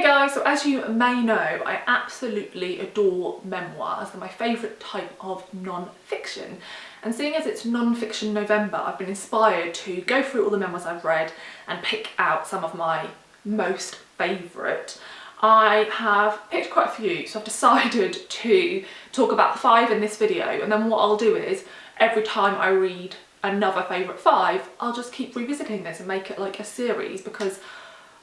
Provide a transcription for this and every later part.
Hey guys, so as you may know, I absolutely adore memoirs. They're my favourite type of non-fiction. And seeing as it's non-fiction November, I've been inspired to go through all the memoirs I've read and pick out some of my most favourite. I have picked quite a few, so I've decided to talk about 5 in this video, and then what I'll do is every time I read another favourite 5, I'll just keep revisiting this and make it like a series, because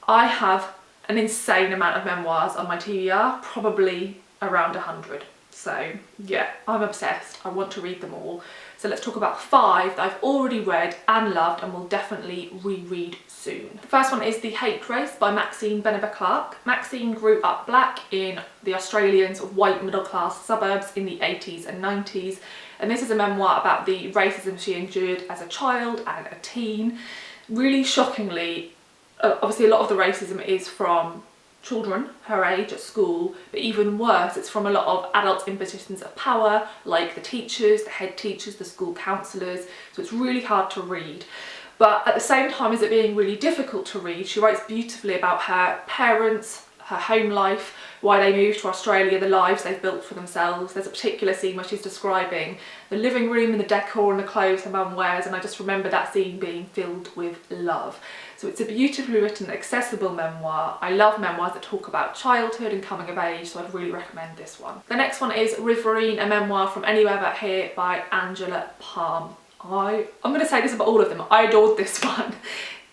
I have an insane amount of memoirs on my TBR, probably around 100. So yeah, I'm obsessed. I want to read them all. So let's talk about 5 that I've already read and loved and will definitely reread soon. The first one is The Hate Race by Maxine Beneba Clarke. Maxine grew up black in the Australian sort of white middle class suburbs in the 80s and 90s. And this is a memoir about the racism she endured as a child and a teen. Really shockingly, obviously a lot of the racism is from children her age at school, but even worse, it's from a lot of adults in positions of power, like the teachers, the head teachers, the school counsellors. So it's really hard to read. But at the same time as it being really difficult to read, she writes beautifully about her parents, her home life, why they moved to Australia, the lives they've built for themselves. There's a particular scene where she's describing the living room and the decor and the clothes her mum wears, and I just remember that scene being filled with love. So it's a beautifully written, accessible memoir. I love memoirs that talk about childhood and coming of age, so I'd really recommend this one. The next one is Riverine, a memoir from Anywhere But Here by Angela Palm. I'm going to say this about all of them. I adored this one.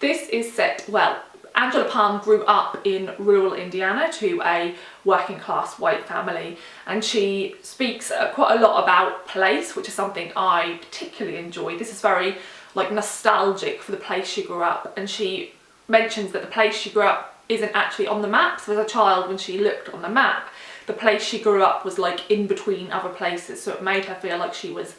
This is set, well, Angela Palm grew up in rural Indiana to a working class white family, and she speaks quite a lot about place, which is something I particularly enjoy. This is very like nostalgic for the place she grew up, and she mentions that the place she grew up isn't actually on the map. So as a child, when she looked on the map, the place she grew up was like in between other places, so it made her feel like she was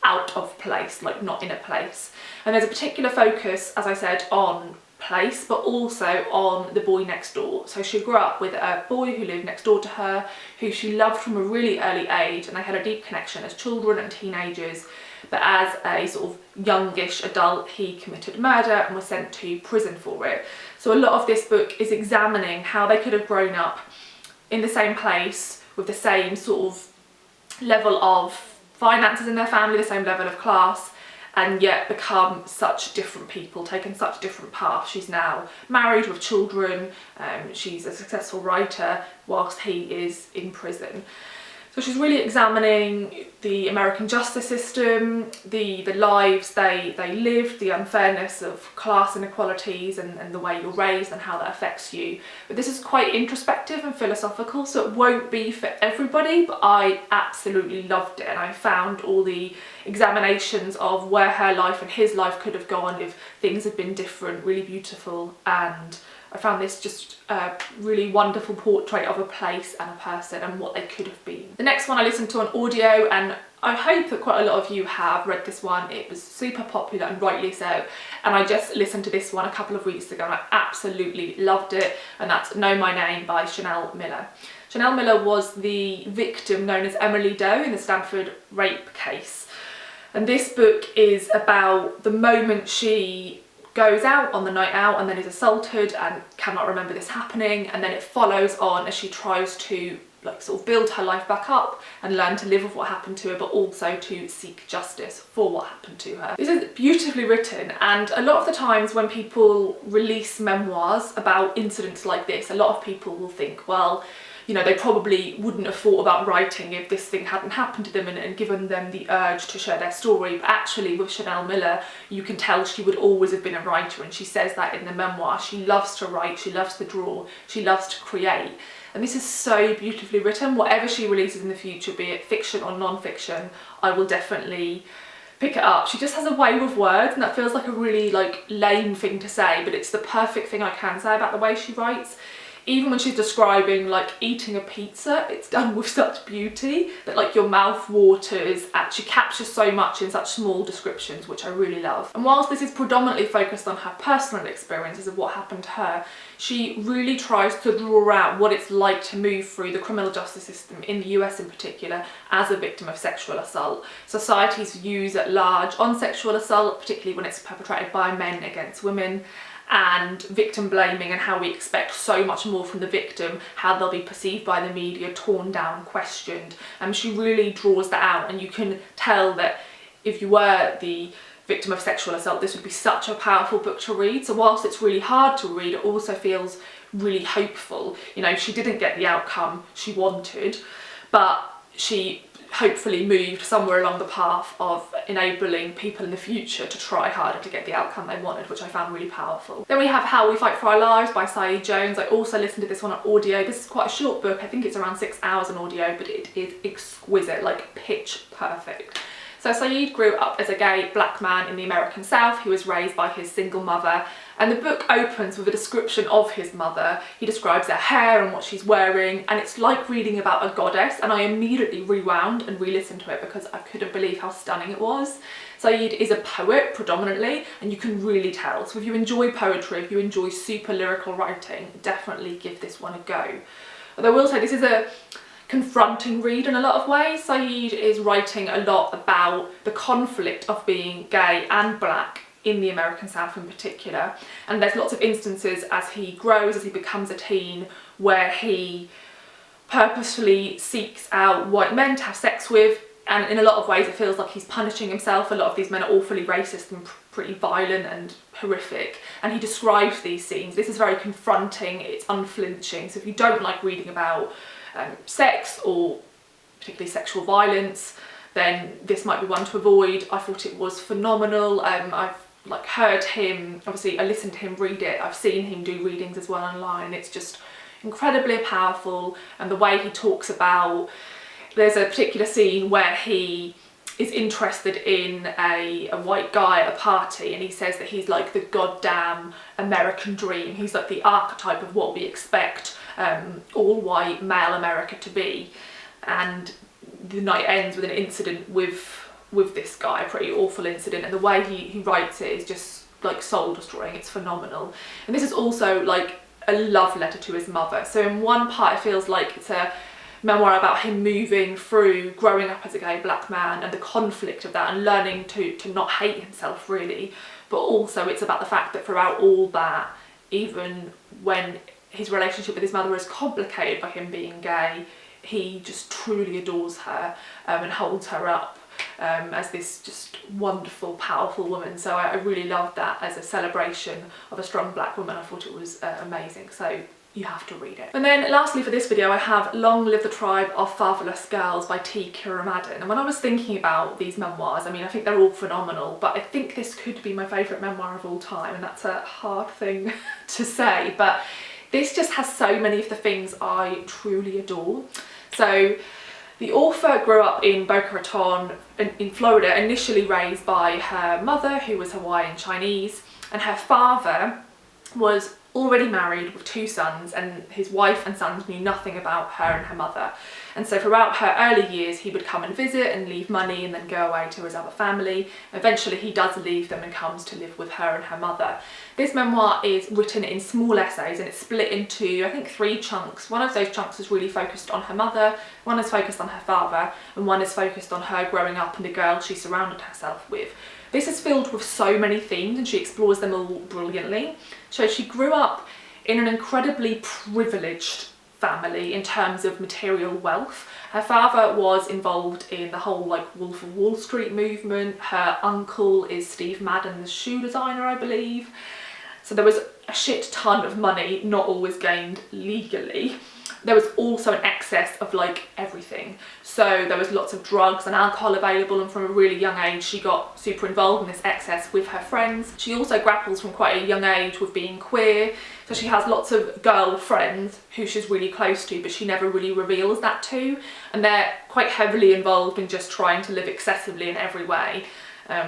out of place, like not in a place. And there's a particular focus, as I said, on place, but also on the boy next door. So she grew up with a boy who lived next door to her, who she loved from a really early age, and they had a deep connection as children and teenagers. But as a sort of youngish adult, he committed murder and was sent to prison for it. So a lot of this book is examining how they could have grown up in the same place with the same sort of level of finances in their family, the same level of class, and yet become such different people, taken such different paths. She's now married with children, she's a successful writer whilst he is in prison. So she's really examining the American justice system, the lives they lived, the unfairness of class inequalities and the way you're raised and how that affects you. But this is quite introspective and philosophical, so it won't be for everybody, but I absolutely loved it, and I found all the examinations of where her life and his life could have gone if things had been different really beautiful, and I found this just a really wonderful portrait of a place and a person and what they could have been. The next one I listened to on audio, and I hope that quite a lot of you have read this one. It was super popular, and rightly so, and I just listened to this one a couple of weeks ago and I absolutely loved it, and that's Know My Name by Chanel Miller. Chanel Miller was the victim known as Emily Doe in the Stanford rape case, and this book is about the moment she goes out on the night out and then is assaulted and cannot remember this happening, and then it follows on as she tries to like sort of build her life back up and learn to live with what happened to her, but also to seek justice for what happened to her. This is beautifully written, and a lot of the times when people release memoirs about incidents like this, a lot of people will think, well, you know, they probably wouldn't have thought about writing if this thing hadn't happened to them and given them the urge to share their story. But actually with Chanel Miller, you can tell she would always have been a writer, and she says that in the memoir. She loves to write, she loves to draw, she loves to create. And this is so beautifully written. Whatever she releases in the future, be it fiction or non-fiction, I will definitely pick it up. She just has a way with words, and that feels like a really like lame thing to say, but it's the perfect thing I can say about the way she writes. Even when she's describing like eating a pizza, it's done with such beauty that like your mouth waters. She captures so much in such small descriptions, which I really love. And whilst this is predominantly focused on her personal experiences of what happened to her, she really tries to draw out what it's like to move through the criminal justice system in the US in particular as a victim of sexual assault. Society's views at large on sexual assault, particularly when it's perpetrated by men against women, and victim blaming, and how we expect so much more from the victim, how they'll be perceived by the media, torn down, questioned. She really draws that out, and you can tell that if you were the victim of sexual assault, this would be such a powerful book to read. So whilst it's really hard to read, it also feels really hopeful. You know, she didn't get the outcome she wanted, but she hopefully moved somewhere along the path of enabling people in the future to try harder to get the outcome they wanted, which I found really powerful. Then we have How We Fight for Our Lives by Saeed Jones. I also listened to this one on audio. This is quite a short book. I think it's around 6 hours on audio, but it is exquisite, like pitch perfect. So Saeed grew up as a gay black man in the American South who was raised by his single mother, and the book opens with a description of his mother. He describes her hair and what she's wearing, and it's like reading about a goddess, and I immediately rewound and re-listened to it because I couldn't believe how stunning it was. Saeed is a poet predominantly, and you can really tell. So if you enjoy poetry, if you enjoy super lyrical writing, definitely give this one a go. Although I will say this is a confronting read in a lot of ways. Saeed is writing a lot about the conflict of being gay and black in the American South in particular, and there's lots of instances as he grows, as he becomes a teen, where he purposefully seeks out white men to have sex with, and in a lot of ways it feels like he's punishing himself. A lot of these men are awfully racist and pretty violent and horrific, and he describes these scenes. This is very confronting, it's unflinching, so if you don't like reading about sex or particularly sexual violence, then this might be one to avoid. I thought it was phenomenal. I've heard him, obviously I listened to him read it, I've seen him do readings as well online. It's just incredibly powerful, and the way he talks about, there's a particular scene where he is interested in a white guy at a party, and he says that he's like the goddamn American dream. He's like the archetype of what we expect all white male America to be, and the night ends with an incident with this guy, a pretty awful incident, and the way he writes it is just like soul destroying. It's phenomenal. And this is also like a love letter to his mother. So in one part it feels like it's a memoir about him moving through growing up as a gay black man and the conflict of that, and learning to not hate himself really, but also it's about the fact that throughout all that, even when his relationship with his mother is complicated by him being gay, he just truly adores her and holds her up as this just wonderful, powerful woman. So I really loved that as a celebration of a strong black woman. I thought it was amazing. So you have to read it. And then lastly for this video, I have Long Live the Tribe of Fatherless Girls by T. Kira Madden. And when I was thinking about these memoirs, I mean, I think they're all phenomenal, but I think this could be my favourite memoir of all time, and that's a hard thing to say, but this just has so many of the things I truly adore. So the author grew up in Boca Raton in Florida, initially raised by her mother, who was Hawaiian Chinese, and her father was already married with 2 sons, and his wife and sons knew nothing about her and her mother. And so throughout her early years he would come and visit and leave money and then go away to his other family. Eventually he does leave them and comes to live with her and her mother. This memoir is written in small essays, and it's split into I think 3 chunks. One of those chunks is really focused on her mother, one is focused on her father, and one is focused on her growing up and the girls she surrounded herself with. This is filled with so many themes, and she explores them all brilliantly. So she grew up in an incredibly privileged family in terms of material wealth. Her father was involved in the whole like Wolf of Wall Street movement. Her uncle is Steve Madden, the shoe designer, I believe. So there was a shit ton of money, not always gained legally. There was also an excess of like everything. So there was lots of drugs and alcohol available, and from a really young age she got super involved in this excess with her friends. She also grapples from quite a young age with being queer, so she has lots of girl friends who she's really close to, but she never really reveals that to, and they're quite heavily involved in just trying to live accessibly in every way.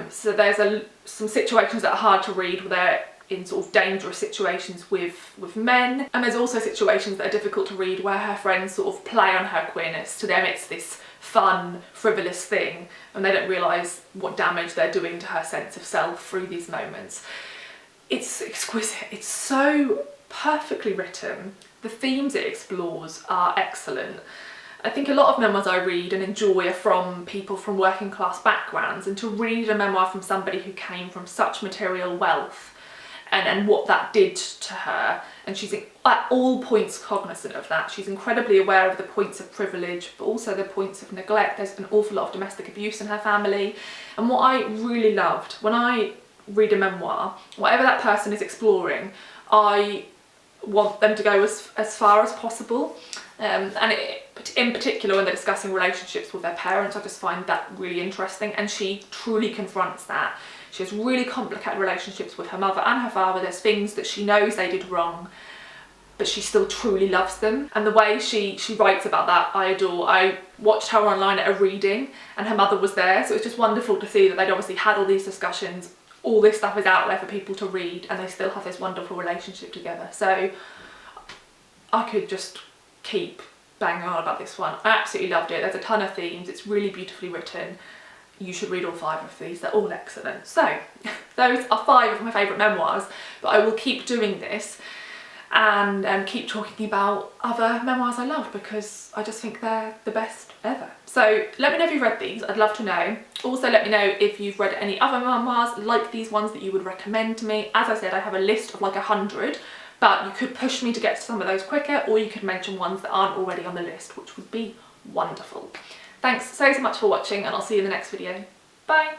So there's some situations that are hard to read where they're in sort of dangerous situations with men, and there's also situations that are difficult to read where her friends sort of play on her queerness. To them it's this fun, frivolous thing, and they don't realise what damage they're doing to her sense of self through these moments. It's exquisite, it's so perfectly written, the themes it explores are excellent. I think a lot of memoirs I read and enjoy are from people from working class backgrounds, and to read a memoir from somebody who came from such material wealth and what that did to her, and she's at all points cognizant of that. She's incredibly aware of the points of privilege, but also the points of neglect. There's an awful lot of domestic abuse in her family, and what I really loved when I read a memoir, whatever that person is exploring, I want them to go as far as possible, in particular when they're discussing relationships with their parents. I just find that really interesting, and she truly confronts that. She has really complicated relationships with her mother and her father. There's things that she knows they did wrong, but she still truly loves them. And the way she writes about that, I adore. I watched her online at a reading and her mother was there, so it's just wonderful to see that they'd obviously had all these discussions. All this stuff is out there for people to read, and they still have this wonderful relationship together. So I could just keep banging on about this one. I absolutely loved it. There's a ton of themes. It's really beautifully written. You should read all 5 of these. They're all excellent. So those are 5 of my favourite memoirs, but I will keep doing this and keep talking about other memoirs I love, because I just think they're the best ever. So let me know if you've read these. I'd love to know. Also let me know if you've read any other memoirs like these ones that you would recommend to me. As I said, I have a list of like 100, but you could push me to get to some of those quicker, or you could mention ones that aren't already on the list, which would be wonderful. Thanks so much for watching, and I'll see you in the next video. Bye!